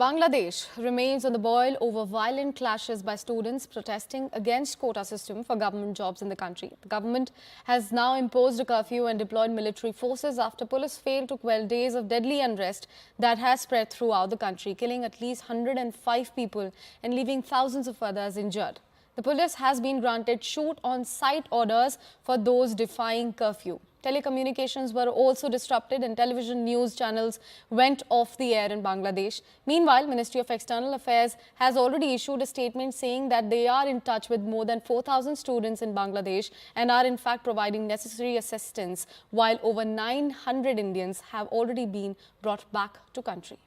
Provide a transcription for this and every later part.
Bangladesh remains on the boil over violent clashes by students protesting against quota system for government jobs in the country. The government has now imposed a curfew and deployed military forces after police failed to quell days of deadly unrest that has spread throughout the country, killing at least 105 people and leaving thousands of others injured. The police has been granted shoot-on-sight orders for those defying curfew. Telecommunications were also disrupted and television news channels went off the air in Bangladesh. Meanwhile, Ministry of External Affairs has already issued a statement saying that they are in touch with more than 4,000 students in Bangladesh and are in fact providing necessary assistance, while over 900 Indians have already been brought back to country.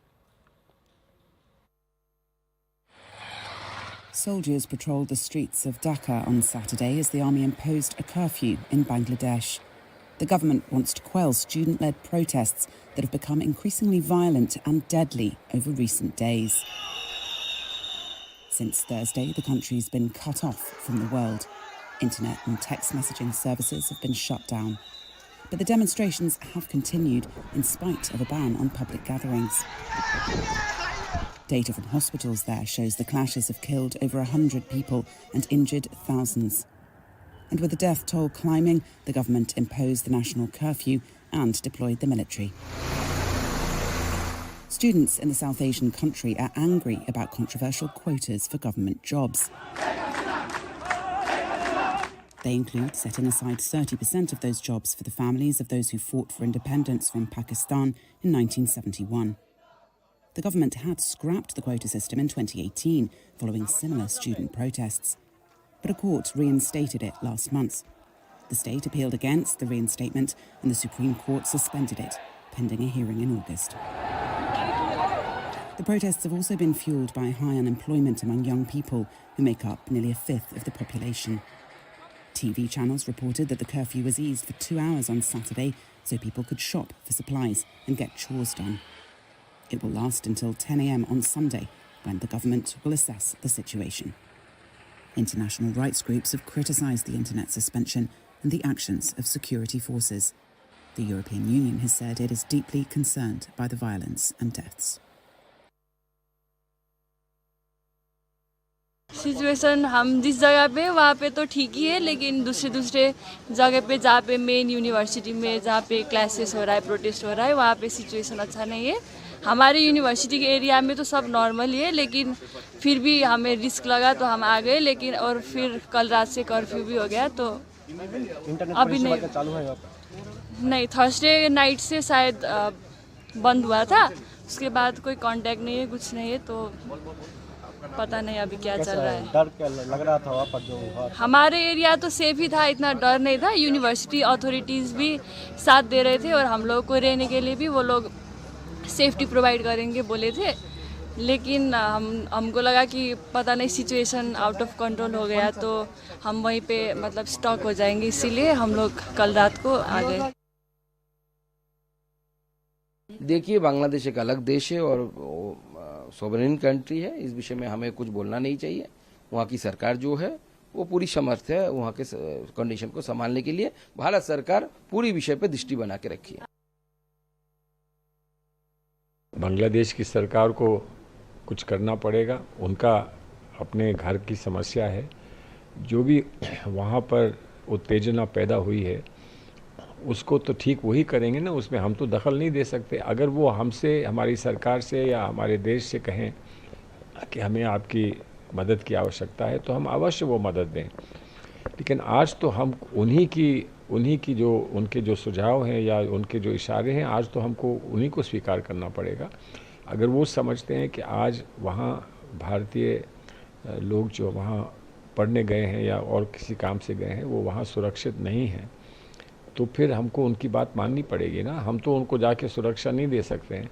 Soldiers patrolled the streets of Dhaka on Saturday as the army imposed a curfew in Bangladesh. The government wants to quell student-led protests that have become increasingly violent and deadly over recent days. Since Thursday, the country's been cut off from the world. Internet and text messaging services have been shut down. But the demonstrations have continued in spite of a ban on public gatherings. Data from hospitals there shows the clashes have killed over 100 people and injured thousands. And with the death toll climbing, the government imposed the national curfew and deployed the military. Students in the South Asian country are angry about controversial quotas for government jobs. They include setting aside 30% of those jobs for the families of those who fought for independence from Pakistan in 1971. The government had scrapped the quota system in 2018 following similar student protests. But a court reinstated it last month. The state appealed against the reinstatement and the Supreme Court suspended it, pending a hearing in August. The protests have also been fuelled by high unemployment among young people, who make up nearly a fifth of the population. TV channels reported that the curfew was eased for 2 hours on Saturday so people could shop for supplies and get chores done. It will last until 10 a.m. on Sunday, when the government will assess the situation. International rights groups have criticised the internet suspension and the actions of security forces. The European Union has said it is deeply concerned by the violence and deaths. Situation हम जिस जगह पे वहाँ पे तो ठीक ही है, लेकिन दूसरे जगह पे जहाँ पे मेन यूनिवर्सिटी में जहाँ पे क्लासेस हो रहा है, प्रोटेस्ट हो रहा है, वहाँ पे सिचुएशन अच्छा नहीं है। हमारे यूनिवर्सिटी के एरिया में तो सब नॉर्मल ही है, लेकिन फिर भी हमें रिस्क लगा तो हम आ गए, लेकिन और फिर कल रात से कर्फ्यू भी हो गया तो अभी नहीं थर्सडे नाइट से शायद बंद हुआ था, उसके बाद कोई कांटेक्ट नहीं है, कुछ नहीं है, तो पता नहीं अभी क्या चल रहा है। डर क्या लग रहा था वहाँ पर जो हमारे एरिया तो सेफ ही था, इतना डर नहीं था। यूनिवर्सिटी अथॉरिटीज़ भी साथ दे रहे थे और हम लोग को रहने के लिए भी वो लोग सेफ्टी प्रोवाइड करेंगे बोले थे, लेकिन हमको लगा कि पता नहीं सिचुएशन आउट ऑफ कंट्रोल हो गया तो हम वहीं पे मतलब स्टॉक हो जाएंगे, इसीलिए हम लोग कल रात को आ गए। देखिए, बांग्लादेश एक अलग देश है और सोवरेन कंट्री है, इस विषय में हमें कुछ बोलना नहीं चाहिए। वहाँ की सरकार जो है वो पूरी समर्थ है वहाँ के कंडीशन को संभालने के लिए। भारत सरकार पूरी विषय पे दृष्टि बना के रखी है। बांग्लादेश की सरकार को कुछ करना पड़ेगा, उनका अपने घर की समस्या है। जो भी वहाँ पर उत्तेजना पैदा हुई है उसको तो ठीक वही करेंगे ना, उसमें हम तो दखल नहीं दे सकते। अगर वो हमसे, हमारी सरकार से या हमारे देश से कहें कि हमें आपकी मदद की आवश्यकता है तो हम अवश्य वो मदद दें, लेकिन आज तो हम उन्हीं की जो उनके जो सुझाव हैं या उनके जो इशारे हैं, आज तो हमको उन्हीं को स्वीकार करना पड़ेगा। अगर वो समझते हैं कि आज वहाँ भारतीय लोग जो वहाँ पढ़ने गए हैं या और किसी काम से गए हैं वो वहाँ सुरक्षित नहीं हैं, तो फिर हमको उनकी बात माननी पड़ेगी ना। हम तो उनको जाके सुरक्षा नहीं दे सकते हैं।